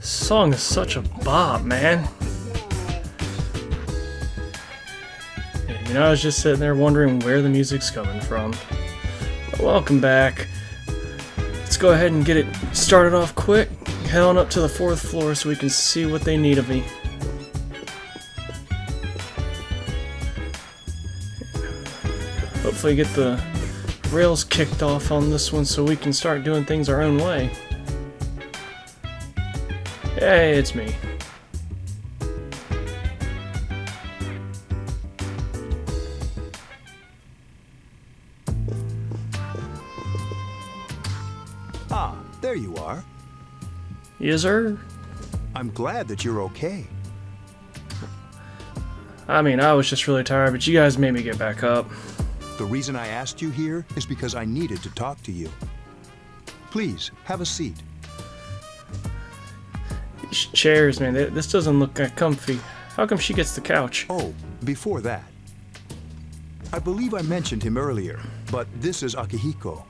Song is such a bop, man. And, I was just sitting there wondering where the music's coming from. But welcome back. Let's go ahead and get it started off quick. Head on up to the 4th floor so we can see what they need of me. Hopefully get the rails kicked off on this one so we can start doing things our own way. Hey, it's me. Ah, there you are. Yes, sir? I'm glad that you're okay. I mean, I was just really tired, but you guys made me get back up. The reason I asked you here is because I needed to talk to you. Please, have a seat. These chairs, man, this doesn't look that comfy. How come she gets the couch? Oh, before that. I believe I mentioned him earlier, but this is Akihiko.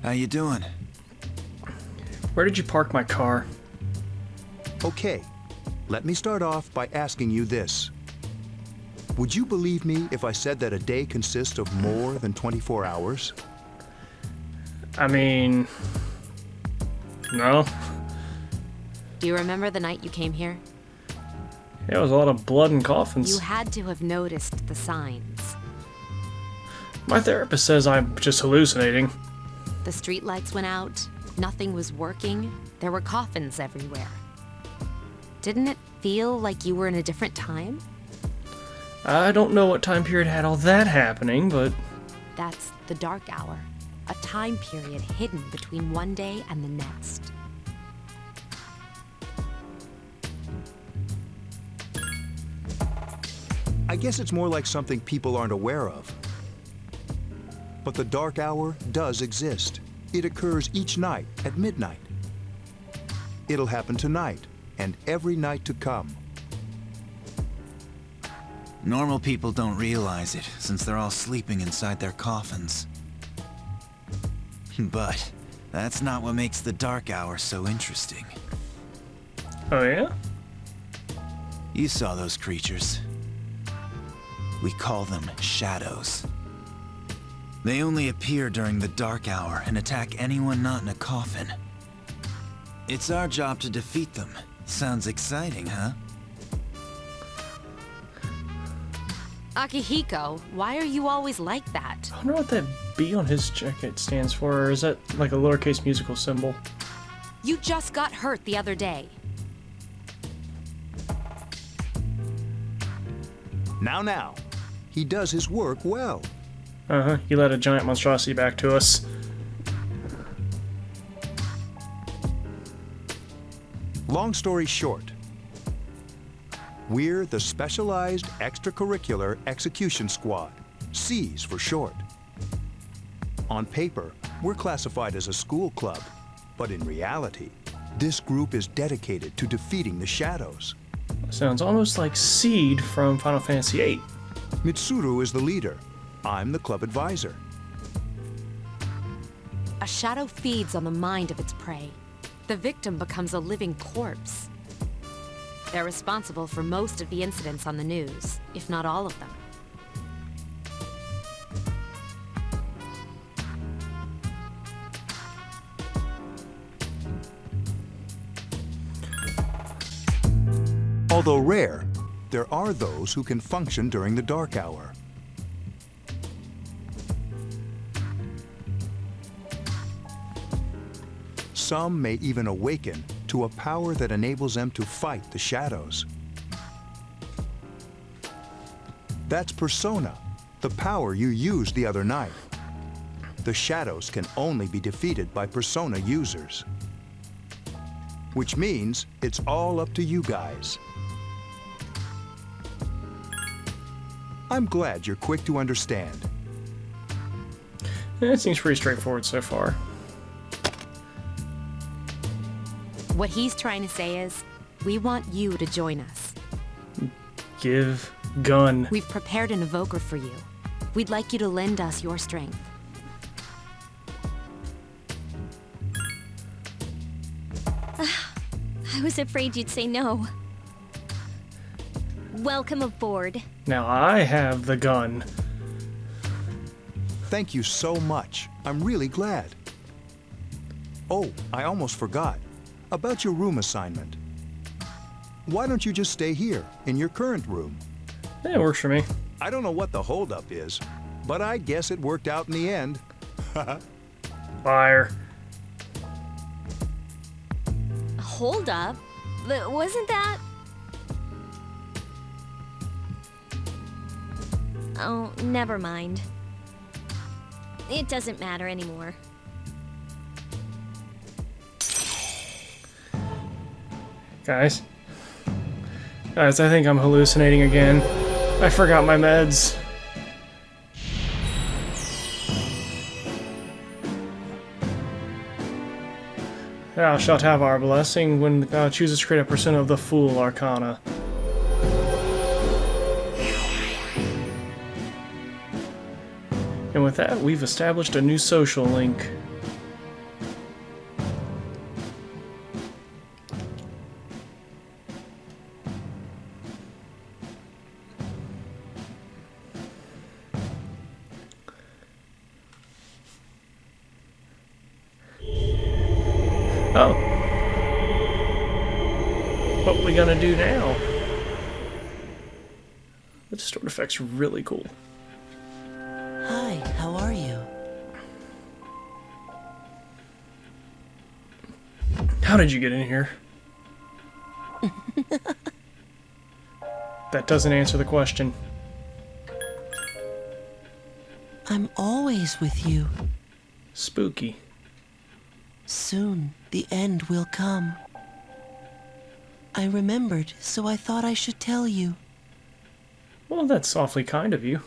How you doing? Where did you park my car? Okay, let me start off by asking you this. Would you believe me if I said that a day consists of more than 24 hours? I mean... no. Do you remember the night you came here? Yeah, it was a lot of blood and coffins. You had to have noticed the signs. My therapist says I'm just hallucinating. The streetlights went out, nothing was working, there were coffins everywhere. Didn't it feel like you were in a different time? I don't know what time period had all that happening, but... That's the dark hour, a time period hidden between one day and the next. I guess it's more like something people aren't aware of. But the dark hour does exist. It occurs each night at midnight. It'll happen tonight and every night to come. Normal people don't realize it, since they're all sleeping inside their coffins. But that's not what makes the dark hour so interesting. Oh yeah? You saw those creatures. We call them shadows. They only appear during the dark hour and attack anyone not in a coffin. It's our job to defeat them. Sounds exciting, huh? Akihiko, why are you always like that? I wonder what that B on his jacket stands for, or is that like a lowercase musical symbol? You just got hurt the other day. Now. He does his work well. Uh-huh, he led a giant monstrosity back to us. Long story short, we're the Specialized Extracurricular Execution Squad, SEAS for short. On paper, we're classified as a school club, but in reality, this group is dedicated to defeating the shadows. Sounds almost like Seed from Final Fantasy VIII. Mitsuru is the leader. I'm the club advisor. A shadow feeds on the mind of its prey. The victim becomes a living corpse. They're responsible for most of the incidents on the news, if not all of them. Although rare, there are those who can function during the dark hour. Some may even awaken to a power that enables them to fight the shadows. That's Persona, the power you used the other night. The shadows can only be defeated by Persona users. Which means it's all up to you guys. I'm glad you're quick to understand. It seems pretty straightforward so far. What he's trying to say is, we want you to join us. Give gun. We've prepared an evoker for you. We'd like you to lend us your strength. I was afraid you'd say no. Welcome aboard. Now I have the gun. Thank you so much. I'm really glad. Oh, I almost forgot. About your room assignment. Why don't you just stay here, in your current room? Yeah, it works for me. I don't know what the holdup is, but I guess it worked out in the end. Liar. Hold up. Wasn't that... Oh, never mind. It doesn't matter anymore. Guys, I think I'm hallucinating again. I forgot my meds. Thou shalt have our blessing when thou choosest to create a percent of the Fool Arcana. And with that, we've established a new social link. Oh. What we gonna do now? The distort effect's really cool. Hi, how are you? How did you get in here? That doesn't answer the question. I'm always with you. Spooky. Soon, the end will come. I remembered, so I thought I should tell you. Well, that's awfully kind of you.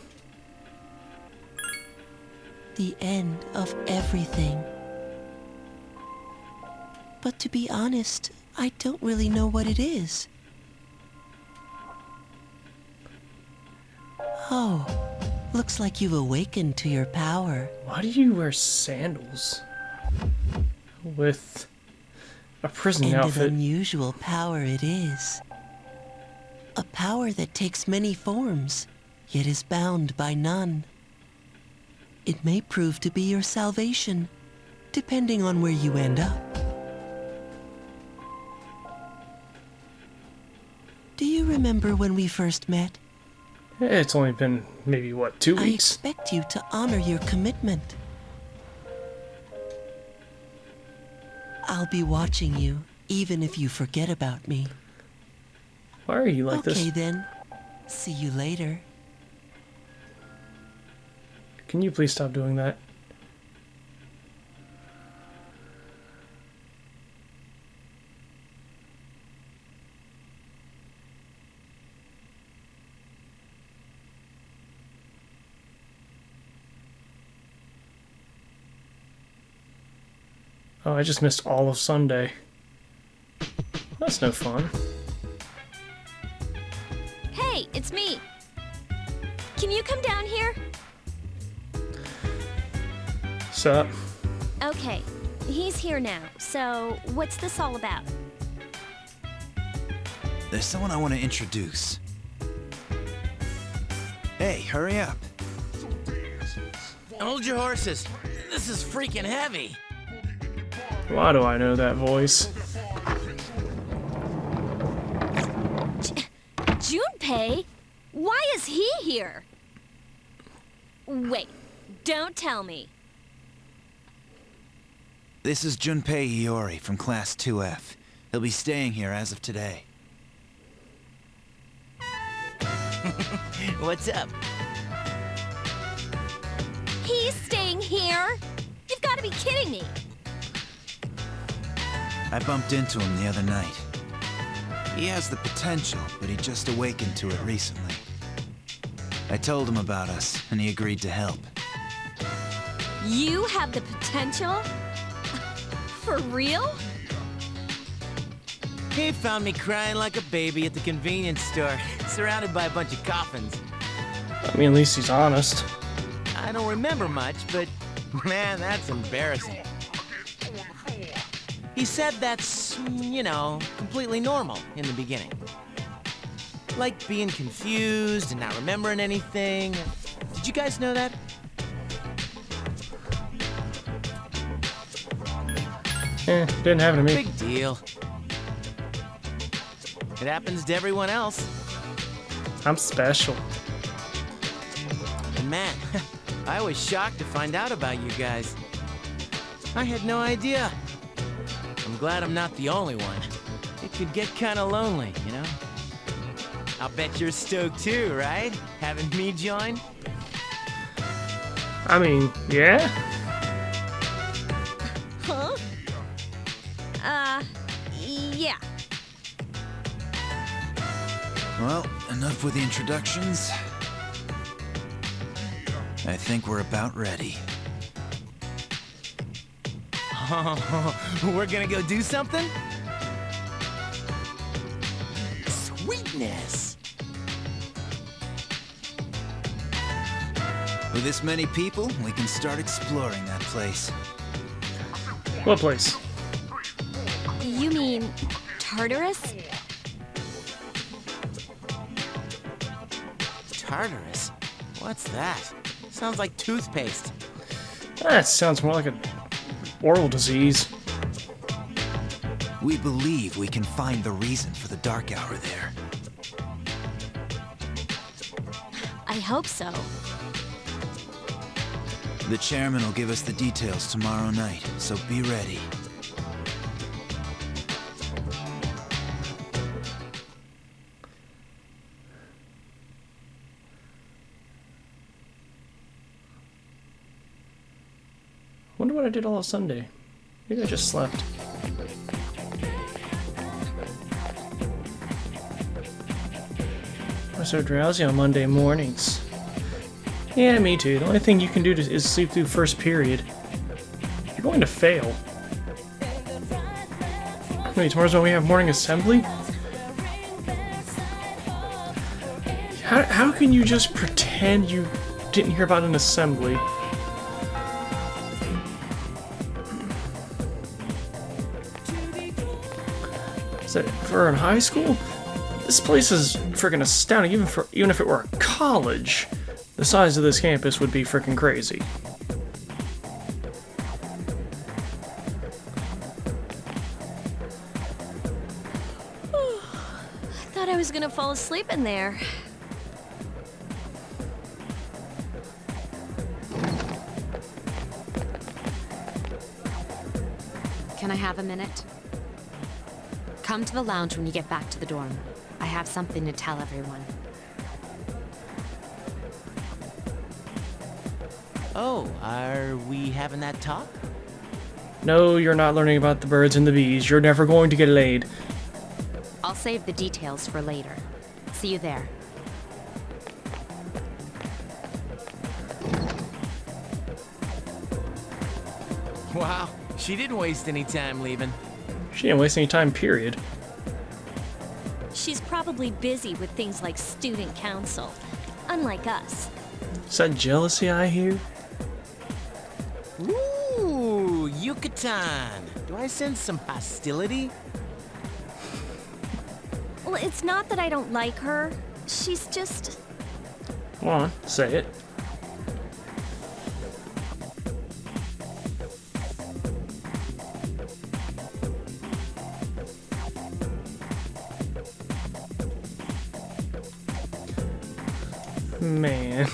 The end of everything. But to be honest, I don't really know what it is. Oh, looks like you've awakened to your power. Why do you wear sandals? With a prison And outfit. an unusual power it is. A power that takes many forms, yet is bound by none. It may prove to be your salvation, depending on where you end up. Do you remember when we first met? It's only been maybe, what, 2 I weeks? expect you to honor your commitment. I'll be watching you, even if you forget about me. Why are you like Okay this? then. See you later. Can you please stop doing that? Oh, I just missed all of Sunday. That's no fun. Hey, it's me. Can you come down here? Sup? Okay, he's here now. So, what's this all about? There's someone I want to introduce. Hey, hurry up. Hold your horses. This is freaking heavy. Why do I know that voice? Junpei? Why is he here? Wait, don't tell me. This is Junpei Iori from Class 2F. He'll be staying here as of today. What's up? He's staying here? You've got to be kidding me. I bumped into him the other night. He has the potential, but he just awakened to it recently. I told him about us, and he agreed to help. You have the potential? For real? He found me crying like a baby at the convenience store, surrounded by a bunch of coffins. I mean, at least he's honest. I don't remember much, but man, that's embarrassing. He said that's, you know, completely normal in the beginning. Like being confused and not remembering anything. Did you guys know that? Didn't happen to me. Big deal. It happens to everyone else. I'm special. And man, I was shocked to find out about you guys. I had no idea. I'm glad I'm not the only one. It could get kind of lonely, you know? I'll bet you're stoked too, right? Having me join? I mean, yeah? Huh? Yeah. Well, enough with the introductions. I think we're about ready. We're gonna go do something? Sweetness! With this many people, we can start exploring that place. What place? You mean Tartarus? Tartarus? What's that? Sounds like toothpaste. That sounds more like an oral disease. We believe we can find the reason for the dark hour there. I hope so. The chairman will give us the details tomorrow night, so be ready. Wonder what I did all of Sunday. Maybe I just slept. I'm so drowsy on Monday mornings. Yeah, me too. The only thing you can do is sleep through first period. You're going to fail. Wait, tomorrow's when we have morning assembly? How can you just pretend you didn't hear about an assembly? Is that for in high school? This place is freaking astounding. Even if it were a college, the size of this campus would be freaking crazy. Thought I was gonna fall asleep in there. Can I have a minute? Come to the lounge when you get back to the dorm. I have something to tell everyone. Oh, are we having that talk? No, you're not learning about the birds and the bees. You're never going to get laid. I'll save the details for later. See you there. Wow, she didn't waste any time leaving. She didn't waste any time, period. She's probably busy with things like student council. Unlike us. Is that jealousy I hear? Ooh, Yucatan. Do I sense some hostility? Well, it's not that I don't like her. She's just... Come on, say it. Man.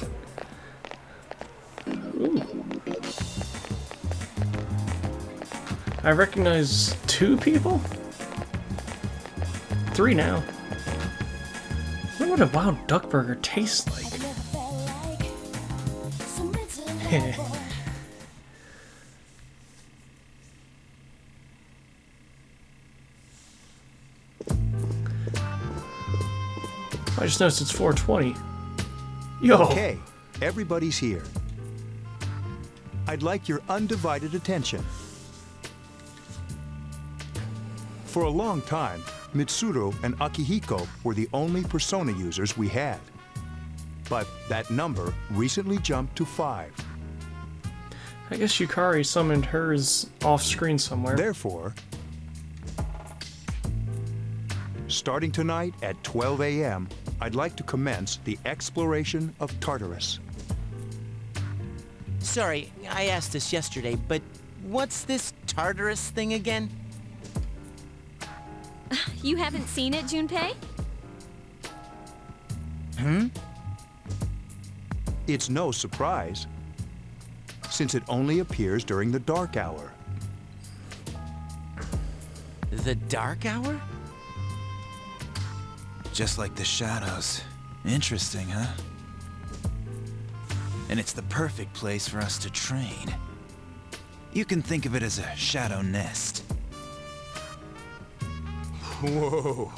Ooh. I recognize 2 people? 3 now. I wonder what a wild duck burger tastes like. I just noticed it's 4:20. Yo! Okay, everybody's here. I'd like your undivided attention. For a long time, Mitsuru and Akihiko were the only Persona users we had. But that number recently jumped to 5. I guess Yukari summoned hers off-screen somewhere. Therefore, Starting tonight at 12 a.m., I'd like to commence the exploration of Tartarus. Sorry, I asked this yesterday, but what's this Tartarus thing again? You haven't seen it, Junpei? It's no surprise, since it only appears during the dark hour. The Dark Hour? Just like the shadows. Interesting, huh? And it's the perfect place for us to train. You can think of it as a shadow nest. Whoa.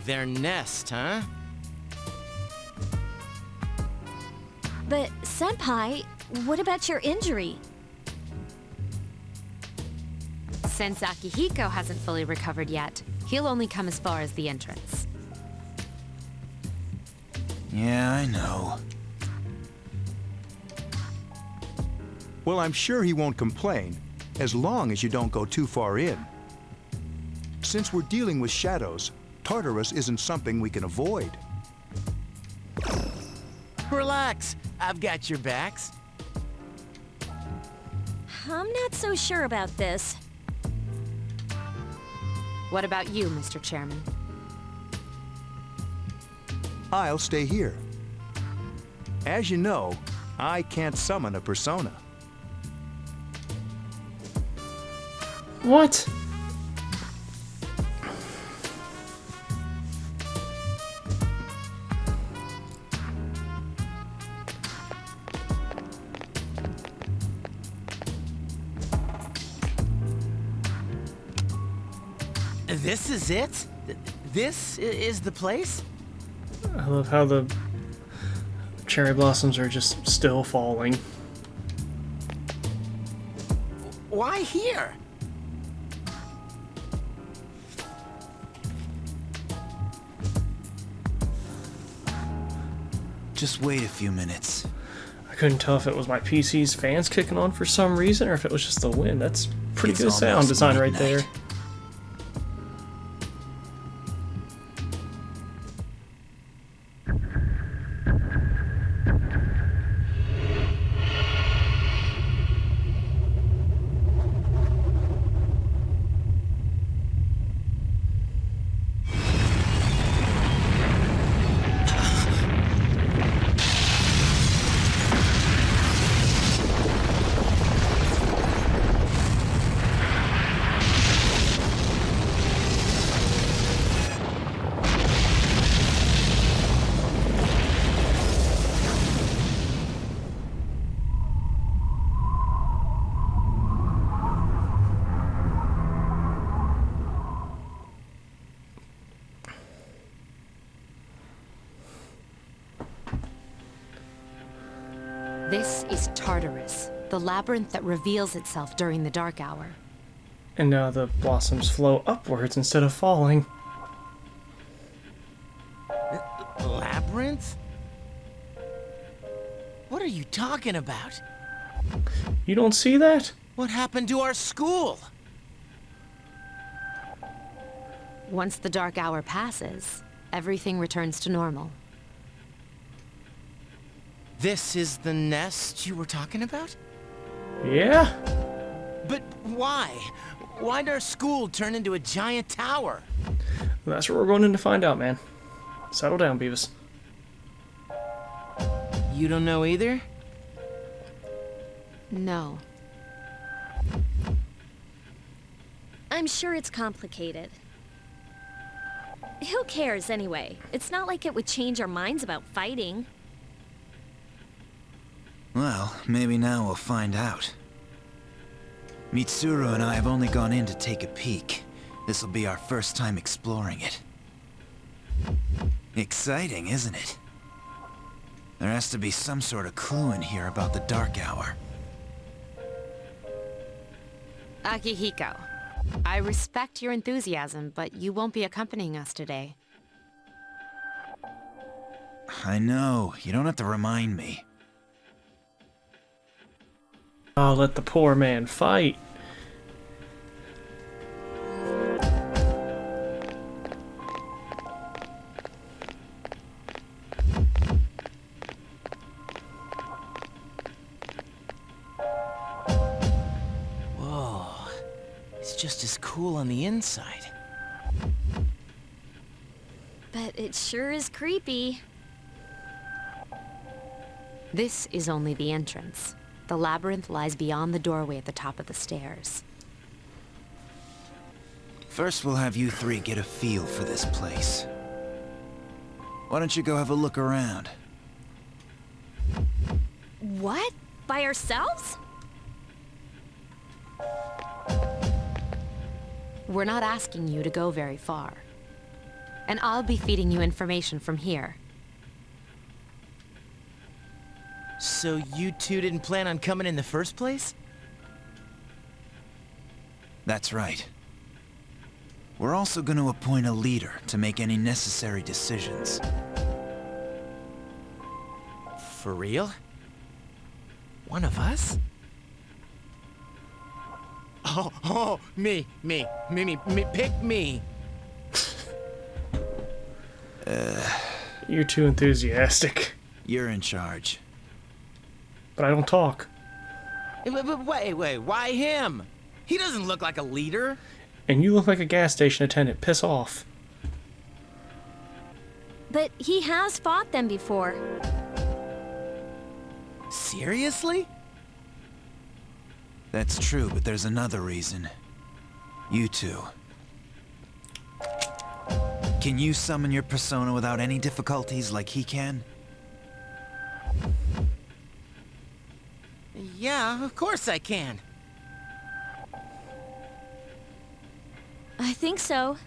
Their nest, huh? But, Senpai, what about your injury? Since Akihiko hasn't fully recovered yet, he'll only come as far as the entrance. Yeah, I know. Well, I'm sure he won't complain, as long as you don't go too far in. Since we're dealing with shadows, Tartarus isn't something we can avoid. Relax, I've got your backs. I'm not so sure about this. What about you, Mr. Chairman? I'll stay here. As you know, I can't summon a persona. What? This is it? This is the place? I love how the cherry blossoms are just still falling. Why here? Just wait a few minutes. I couldn't tell if it was my PC's fans kicking on for some reason or if it was just the wind. That's pretty It's good sound almost design right there. midnight. This is Tartarus, the labyrinth that reveals itself during the dark hour. And now the blossoms flow upwards instead of falling. Labyrinth? What are you talking about? You don't see that? What happened to our school? Once the dark hour passes, everything returns to normal. This is the nest you were talking about? Yeah? But why? Why'd our school turn into a giant tower? That's what we're going in to find out, man. Settle down, Beavis. You don't know either? No. I'm sure it's complicated. Who cares anyway? It's not like it would change our minds about fighting. Well, maybe now we'll find out. Mitsuru and I have only gone in to take a peek. This'll be our first time exploring it. Exciting, isn't it? There has to be some sort of clue in here about the dark hour. Akihiko, I respect your enthusiasm, but you won't be accompanying us today. I know, you don't have to remind me. Oh, let the poor man fight. It's just as cool on the inside. But it sure is creepy. This is only the entrance. The labyrinth lies beyond the doorway at the top of the stairs. First, we'll have you three get a feel for this place. Why don't you go have a look around? What? By ourselves? We're not asking you to go very far. And I'll be feeding you information from here. So you two didn't plan on coming in the first place? That's right. We're also going to appoint a leader to make any necessary decisions. For real? One of us? Oh, me, pick me. You're too enthusiastic. You're in charge. But I don't talk. Wait, why him? He doesn't look like a leader. And you look like a gas station attendant. Piss off. But he has fought them before. Seriously? That's true, but there's another reason. You two. Can you summon your persona without any difficulties like he can? Yeah, of course I can. I think so.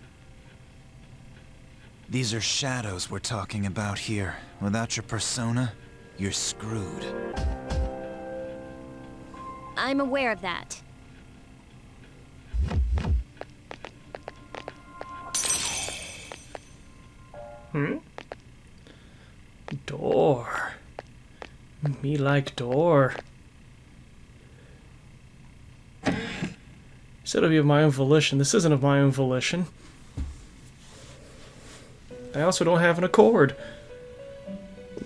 These are shadows we're talking about here. Without your persona, you're screwed. I'm aware of that. Door. Me like door. Said it'll be of my own volition. This isn't of my own volition. I also don't have an accord.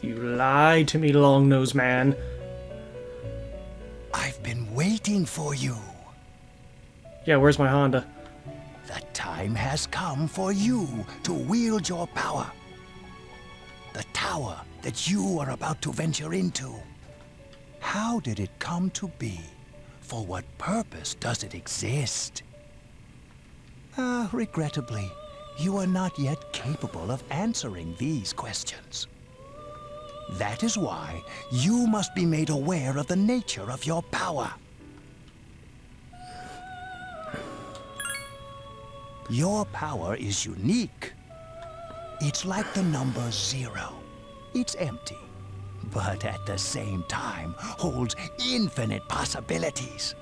You lied to me, long-nosed man. I've been waiting for you. Yeah, where's my Honda? The time has come for you to wield your power. The tower that you are about to venture into. How did it come to be? For what purpose does it exist? Regrettably, you are not yet capable of answering these questions. That is why you must be made aware of the nature of your power. Your power is unique. It's like the number 0. It's empty, but at the same time holds infinite possibilities.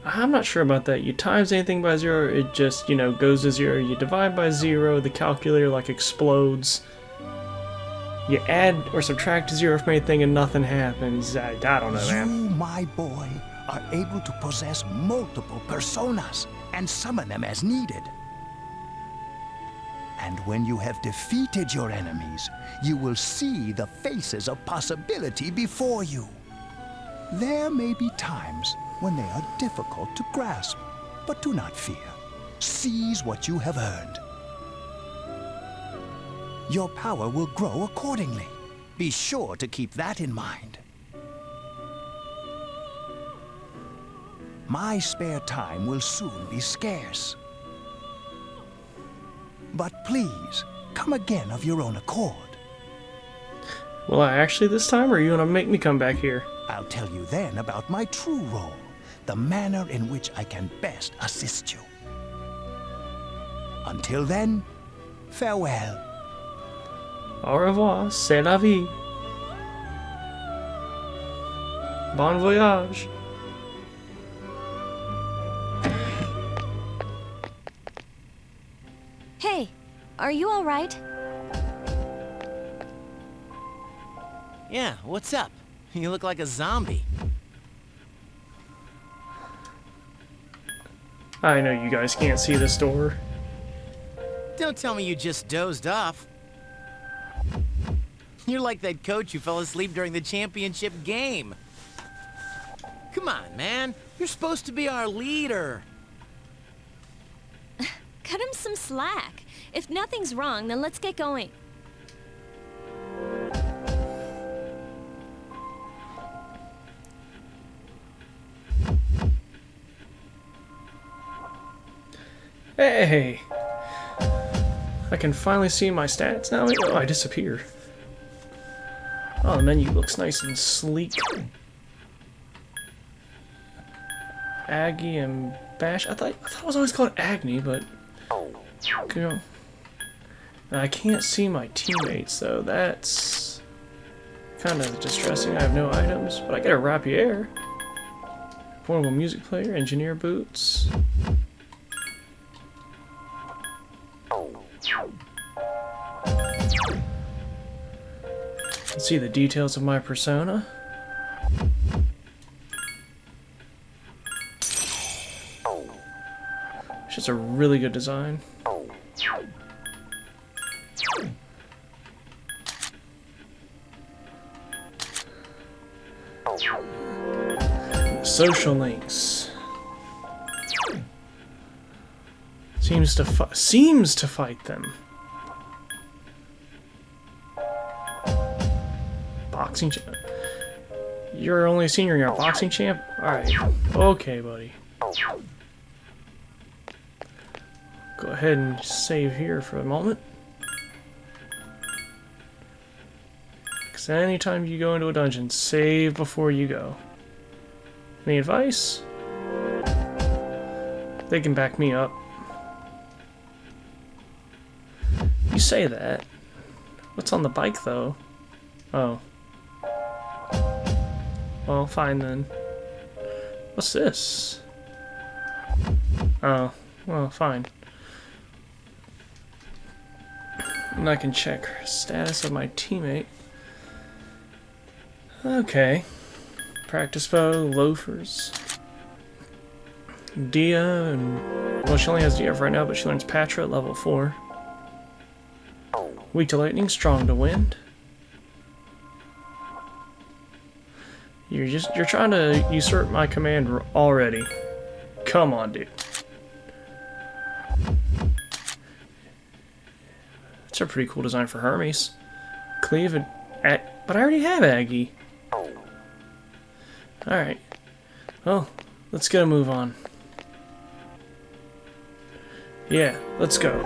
I'm not sure about that. You times anything by 0, it just, goes to 0. You divide by 0, the calculator, explodes. You add or subtract 0 from anything and nothing happens. I don't know, man. You, my boy, are able to possess multiple personas and summon them as needed. And when you have defeated your enemies, you will see the faces of possibility before you. There may be times when they are difficult to grasp, but do not fear. Seize what you have earned. Your power will grow accordingly. Be sure to keep that in mind. My spare time will soon be scarce. But please, come again of your own accord. Will I actually this time, or are you gonna make me come back here? I'll tell you then about my true role, the manner in which I can best assist you. Until then, farewell. Au revoir, c'est la vie. Bon voyage. Hey, are you all right? Yeah, what's up? You look like a zombie. I know you guys can't see this door. Don't tell me you just dozed off. You're like that coach who fell asleep during the championship game. Come on, man. You're supposed to be our leader. Cut him some slack. If nothing's wrong, then let's get going. Hey! I can finally see my stats now. Oh, I disappear. Oh, the menu looks nice and sleek. Aggie and Bash. I thought it was always called Agni, but you know, I can't see my teammates, though. That's kind of distressing. I have no items, but I get a rapier, portable music player, engineer boots. Let's see the details of my persona. It's just a really good design. Social links. Seems to fight them. Boxing champ. You're only a senior, you're a boxing champ? Alright. Okay, buddy. Go ahead and save here for a moment. Because anytime you go into a dungeon, save before you go. Any advice? They can back me up. You say that. What's on the bike, though? Oh. Well, fine then. What's this? Oh, well, fine. And I can check status of my teammate. Okay. Practice bow, loafers. Dia, and well, she only has DF right now, but she learns Patra at level 4. Weak to lightning, strong to wind. You're trying to usurp my command already. Come on, dude. That's a pretty cool design for Hermes. Cleave and but I already have Aggie. Alright. Well, let's get a move on. Yeah, let's go.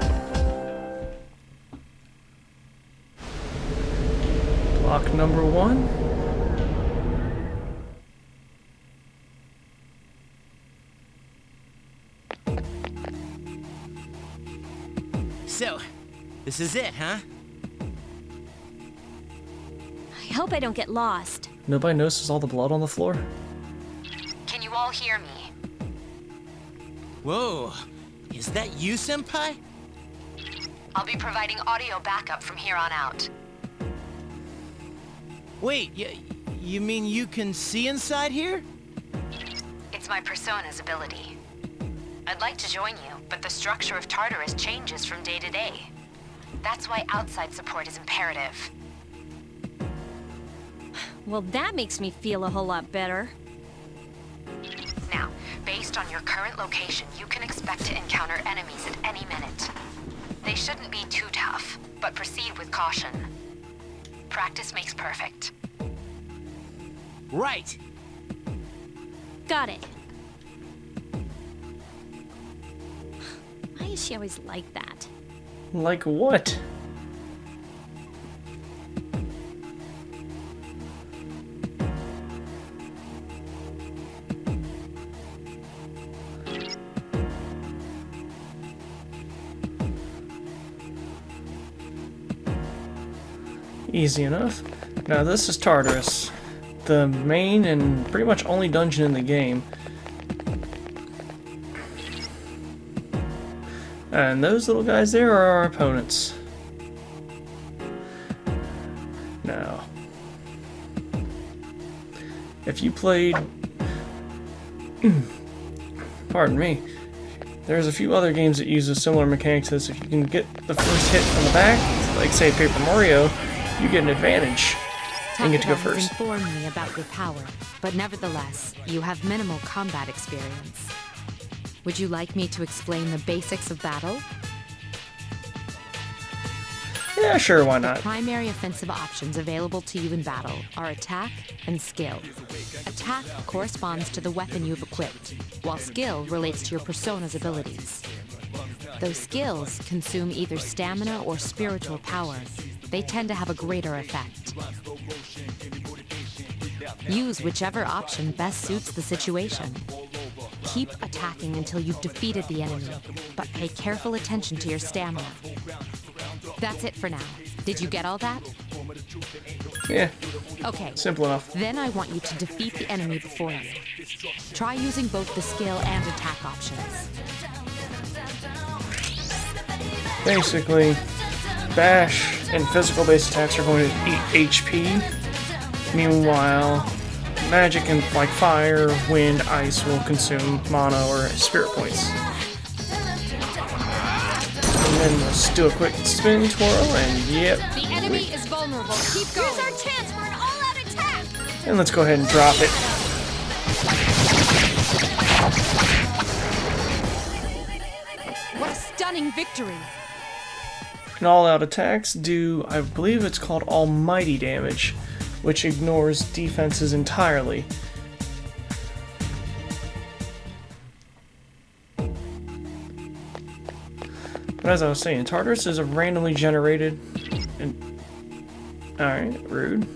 Block number 1. So, this is it, huh? I hope I don't get lost. Nobody notices all the blood on the floor? Can you all hear me? Whoa, is that you, Senpai? I'll be providing audio backup from here on out. Wait, you mean you can see inside here? It's my persona's ability. I'd like to join you, but the structure of Tartarus changes from day to day. That's why outside support is imperative. Well, that makes me feel a whole lot better. Now, based on your current location, you can expect to encounter enemies at any minute. They shouldn't be too tough, but proceed with caution. Practice makes perfect. Right. Got it. Why is she always like that? Like what? Easy enough. Now this is Tartarus, the main and pretty much only dungeon in the game. And those little guys there are our opponents. Now, if you played, pardon me, there's a few other games that use a similar mechanic to this. If you can get the first hit from the back, like say Paper Mario, you get an advantage and get to go Takeda has first. informed me about your power, but nevertheless, you have minimal combat experience. Would you like me to explain the basics of battle? Yeah, sure, why not? Primary offensive options available to you in battle are attack and skill. Attack corresponds to the weapon you've equipped, while skill relates to your persona's abilities. Though skills consume either stamina or spiritual power, they tend to have a greater effect. Use whichever option best suits the situation. Keep attacking until you've defeated the enemy, but pay careful attention to your stamina. That's it for now. Did you get all that? Yeah, Okay. simple enough. Then I want you to defeat the enemy before you. Try using both the skill and attack options. Basically, bash and physical-based attacks are going to eat HP. Meanwhile, magic and like fire, wind, ice will consume mana or spirit points. And then let's do a quick spin twirl, and yep. The enemy is vulnerable. Keep going. Here's our chance for an all-out attack. And let's go ahead and drop it. What a stunning victory. And all-out attacks do, I believe it's called almighty damage, which ignores defenses entirely. But as I was saying, Tartarus is a randomly generated and alright, rude.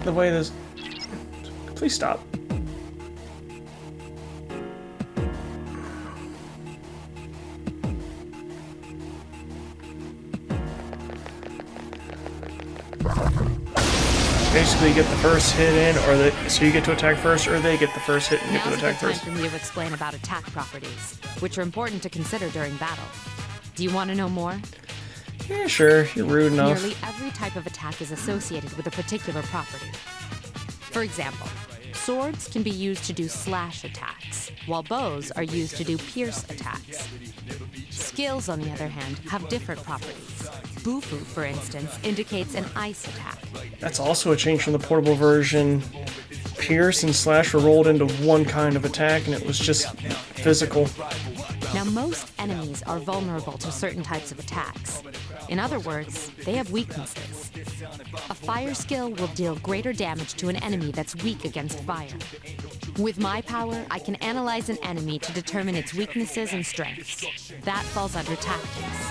The way this... Please stop. Basically, you get the first hit in, or so you get to attack first, or they get the first hit and get to Now's a attack good time first. for me to explain about attack properties, which are important to consider during battle. Do you want to know more? Yeah, sure, you're rude enough. Nearly every type of attack is associated with a particular property. For example, swords can be used to do slash attacks, while bows are used to do pierce attacks. Skills, on the other hand, have different properties. Bufu, for instance, indicates an ice attack. That's also a change from the portable version. Pierce and slash were rolled into one kind of attack, and it was just physical. Now, most enemies are vulnerable to certain types of attacks. In other words, they have weaknesses. A fire skill will deal greater damage to an enemy that's weak against fire. With my power, I can analyze an enemy to determine its weaknesses and strengths. That falls under tactics.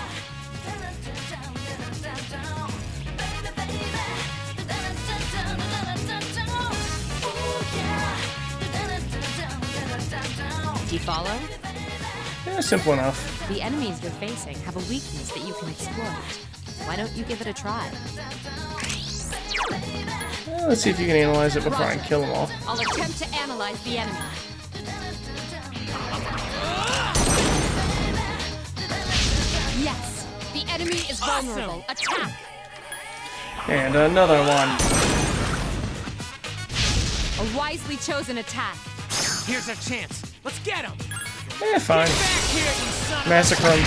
Do you follow? Yeah, simple enough. The enemies you're facing have a weakness that you can exploit. Why don't you give it a try? Well, let's see if you can analyze it before I kill them all. I'll attempt to analyze the enemy. Yes, the enemy is vulnerable. Attack! And another one. A wisely chosen attack. Here's our chance. Let's get him. Eh, fine. Back here, you son of a- Massacre 'em.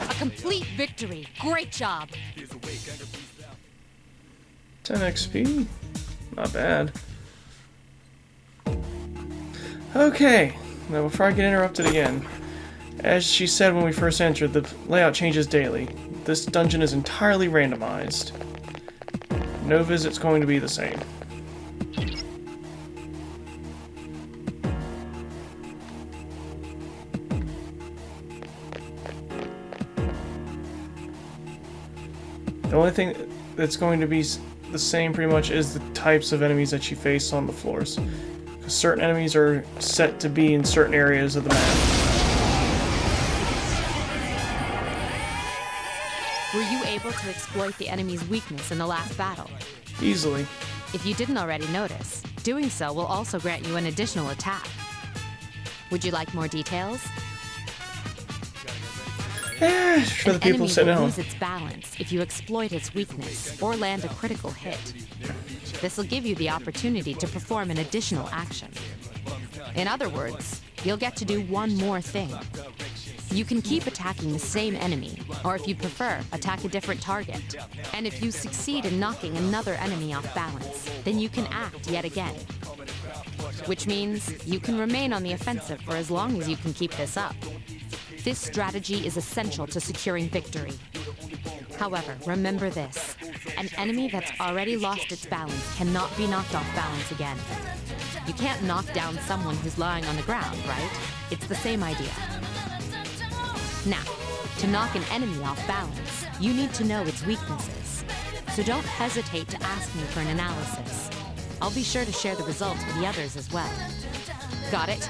A complete victory. Great job. 10 XP? Not bad. Okay, now before I get interrupted again, as she said when we first entered, the layout changes daily. This dungeon is entirely randomized. No visit's going to be the same. The only thing that's going to be the same pretty much is the types of enemies that you face on the floors. Because certain enemies are set to be in certain areas of the map. Were you able to exploit the enemy's weakness in the last battle? Easily. If you didn't already notice, doing so will also grant you an additional attack. Would you like more details? For the An people enemy sitting at will home. lose its balance if you exploit its weakness or land a critical hit. This will give you the opportunity to perform an additional action. In other words, you'll get to do one more thing. You can keep attacking the same enemy, or if you prefer, attack a different target. And if you succeed in knocking another enemy off balance, then you can act yet again. Which means you can remain on the offensive for as long as you can keep this up. This strategy is essential to securing victory. However, remember this. An enemy that's already lost its balance cannot be knocked off balance again. You can't knock down someone who's lying on the ground, right? It's the same idea. Now, to knock an enemy off balance, you need to know its weaknesses. So don't hesitate to ask me for an analysis. I'll be sure to share the results with the others as well. Got it?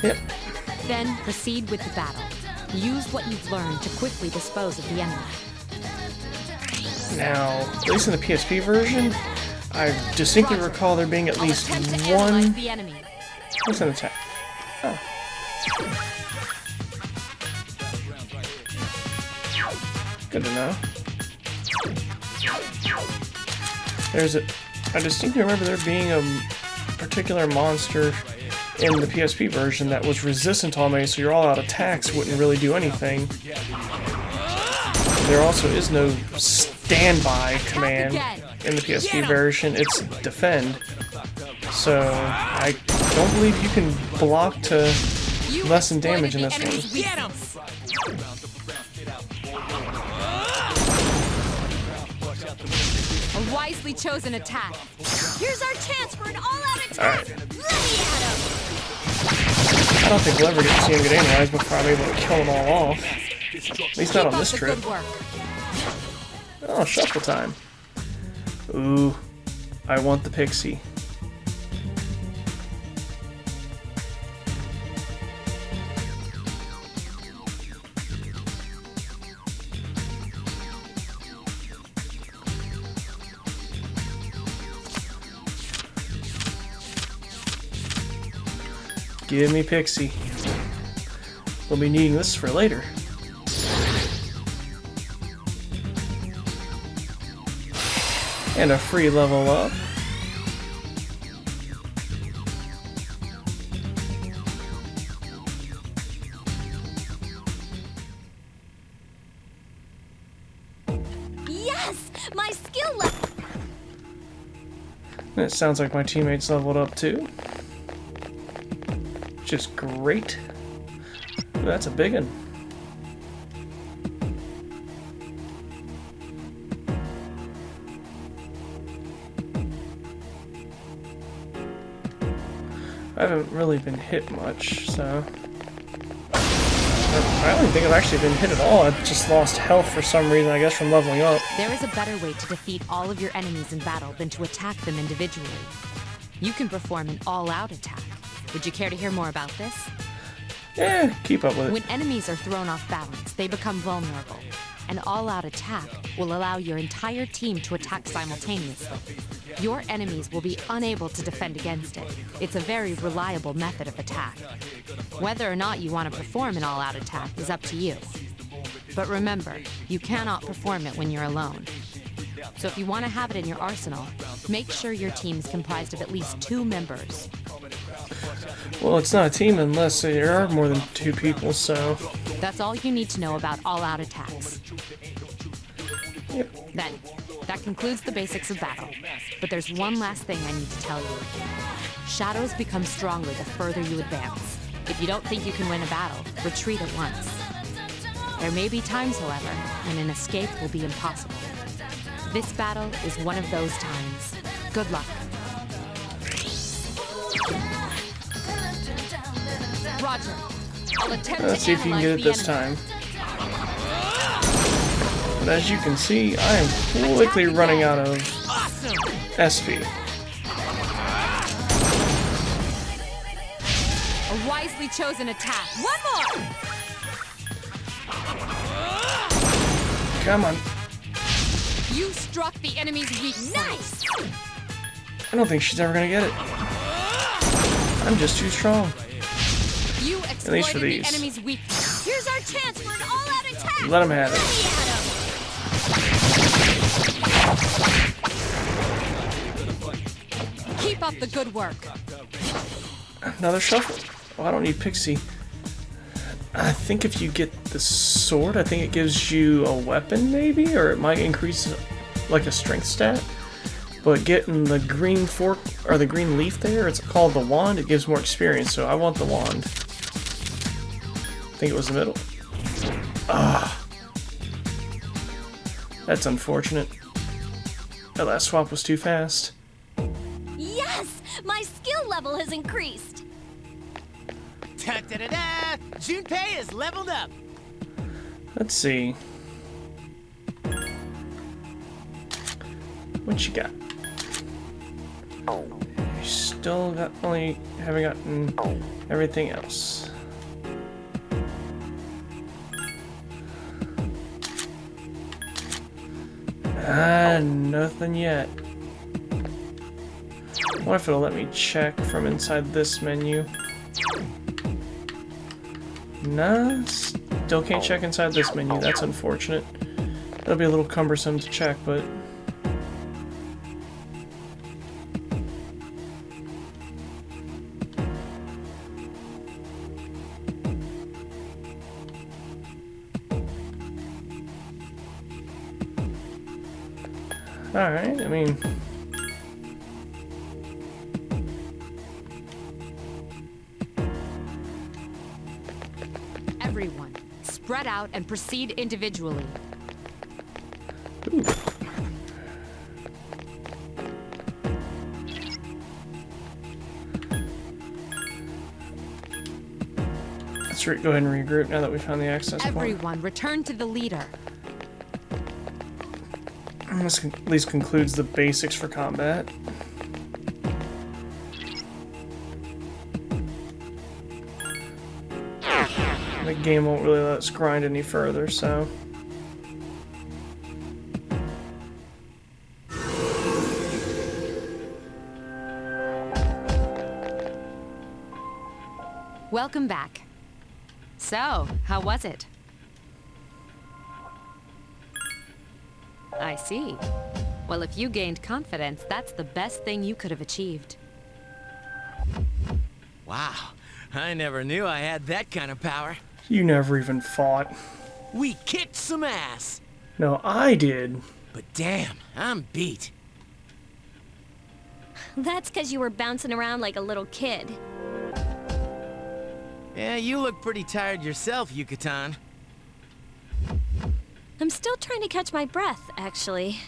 Yep. Then proceed with the battle. Use what you've learned to quickly dispose of the enemy. Now, at least in the PSP version, I distinctly recall there being at least one... The enemy. What's an attack? Oh. Good to know. I distinctly remember there being a particular monster in the PSP version that was resistant to all so your all-out attacks wouldn't really do anything. There also is no standby command in the PSP version, it's defend. So I don't believe you can block to lessen damage in this one. A wisely chosen attack. Here's our chance for an all-out attack. Alright. Let me at him. I don't think we'll ever get to see him get analyzed before I'm able to kill them all off. At least not on this trip. Oh, shuffle time. Ooh, I want the pixie. Give me Pixie. We'll be needing this for later. And a free level up. Yes! My skill level! And it sounds like my teammates leveled up too. Which is great. Ooh, that's a big one. I haven't really been hit much, so... I don't think I've actually been hit at all. I've just lost health for some reason, I guess from leveling up. There is a better way to defeat all of your enemies in battle than to attack them individually. You can perform an all-out attack. Would you care to hear more about this? Yeah, keep up with it. When enemies are thrown off balance, they become vulnerable. An all-out attack will allow your entire team to attack simultaneously. Your enemies will be unable to defend against it. It's a very reliable method of attack. Whether or not you want to perform an all-out attack is up to you. But remember, you cannot perform it when you're alone. So if you want to have it in your arsenal, make sure your team is comprised of at least 2 members. Well, it's not a team unless there are more than 2 people, so... That's all you need to know about all-out attacks. Yep. Then, that concludes the basics of battle. But there's one last thing I need to tell you. Shadows become stronger the further you advance. If you don't think you can win a battle, retreat at once. There may be times, however, when an escape will be impossible. This battle is one of those times. Good luck. Roger. I'll attempt Let's see if you can get it this time. But as you can see, I am quickly running out of SP. A wisely chosen attack. One more! Come on. You struck the enemy's weak. Nice! I don't think she's ever gonna get it. I'm just too strong. You At least for exploited these. the enemy's weakness. Here's our chance for an all-out attack. Let him have it. Keep up the good work. Another shuffle. Oh, I don't need Pixie. I think if you get the sword, I think it gives you a weapon maybe, or it might increase like a strength stat. But getting the green fork or the green leaf there, it's called the wand, it gives more experience, so I want the wand. I think it was the middle. Ah. That's unfortunate. That last swap was too fast. Yes! My skill level has increased! Da-da-da-da! Junpei is leveled up! Let's see. What you got? You still got haven't gotten everything else. Nothing yet. I wonder if it'll let me check from inside this menu. Nah, still can't check inside this menu. That's unfortunate. That'll be a little cumbersome to check, but... Alright, I mean... Everyone, spread out and proceed individually. Ooh. Let's go ahead and regroup now that we found the access point. Everyone, return to the leader. This at least concludes the basics for combat. The game won't really let us grind any further, so... Welcome back. So, how was it? I see. Well, if you gained confidence, that's the best thing you could have achieved. Wow, I never knew I had that kind of power. You never even fought. We kicked some ass! No, I did. But damn, I'm beat. That's because you were bouncing around like a little kid. Yeah, you look pretty tired yourself, Yucatan. I'm still trying to catch my breath, actually.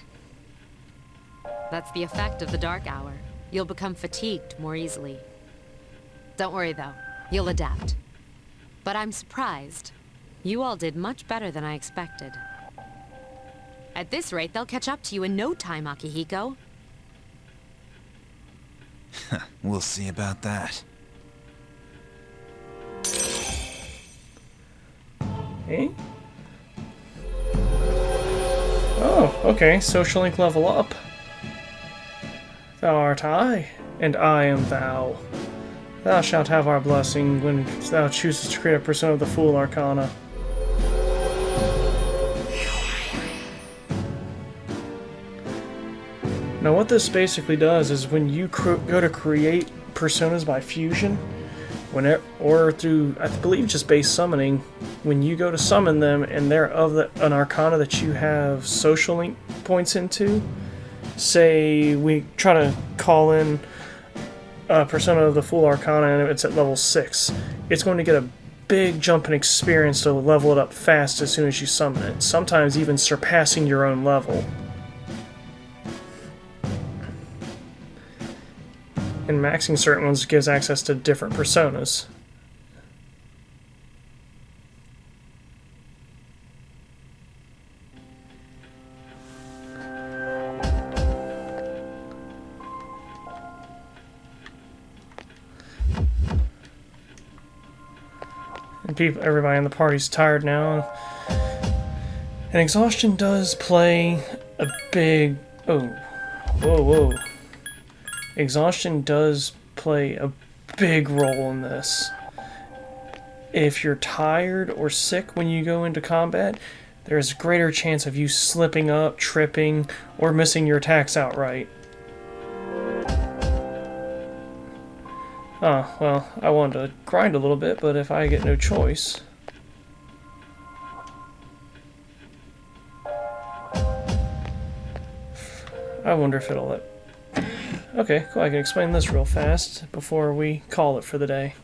That's the effect of the dark hour. You'll become fatigued more easily. Don't worry, though. You'll adapt. But I'm surprised. You all did much better than I expected. At this rate, they'll catch up to you in no time, Akihiko. We'll see about that. Eh? Oh, okay. Social link level up. Thou art I, and I am thou. Thou shalt have our blessing when thou choosest to create a persona of the Fool Arcana. Now what this basically does is when you go to create personas by fusion, or through, I believe, just base summoning, when you go to summon them and they're of an arcana that you have social link points into, say we try to call in a persona of the Fool Arcana and it's at level 6, it's going to get a big jump in experience to level it up fast as soon as you summon it, sometimes even surpassing your own level. And maxing certain ones gives access to different personas. And everybody in the party's tired now. And exhaustion does play a big... Oh. Whoa, whoa. Exhaustion does play a big role in this. If you're tired or sick when you go into combat, there's a greater chance of you slipping up, tripping, or missing your attacks outright. Oh, well, I wanted to grind a little bit, but if I get no choice... I wonder if it'll let... Okay, cool. I can explain this real fast before we call it for the day.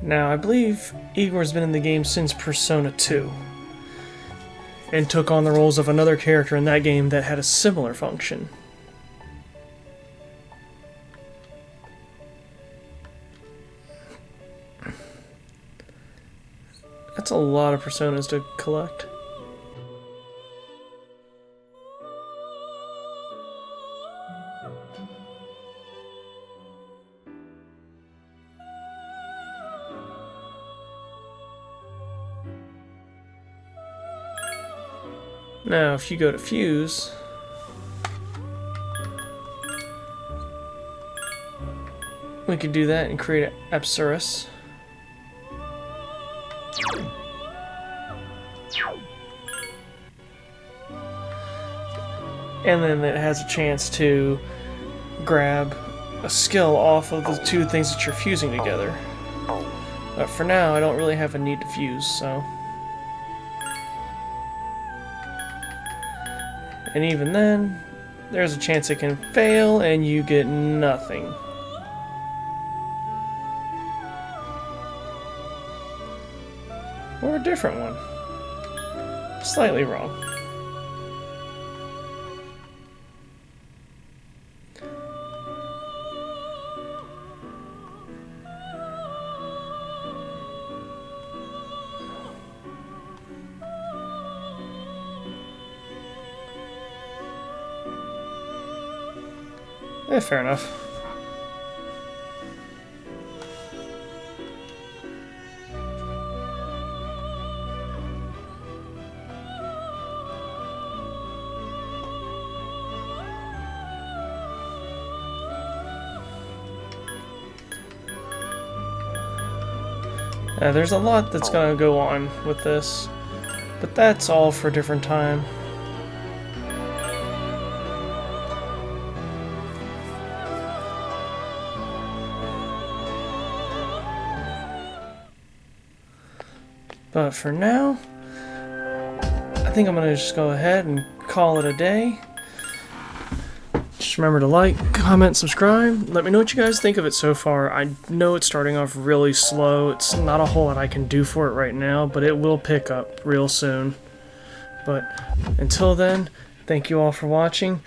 Now, I believe Igor's been in the game since Persona 2, and took on the roles of another character in that game that had a similar function. That's a lot of personas to collect. Now, if you go to Fuse, we could do that and create an Tartarus. And then it has a chance to grab a skill off of the two things that you're fusing together. But for now, I don't really have a need to fuse, so... And even then, there's a chance it can fail and you get nothing. Or a different one. Slightly wrong. Fair enough. There's a lot that's gonna go on with this, but that's all for a different time. But for now, I think I'm going to just go ahead and call it a day. Just remember to like, comment, subscribe. Let me know what you guys think of it so far. I know it's starting off really slow. It's not a whole lot I can do for it right now, but it will pick up real soon. But until then, thank you all for watching.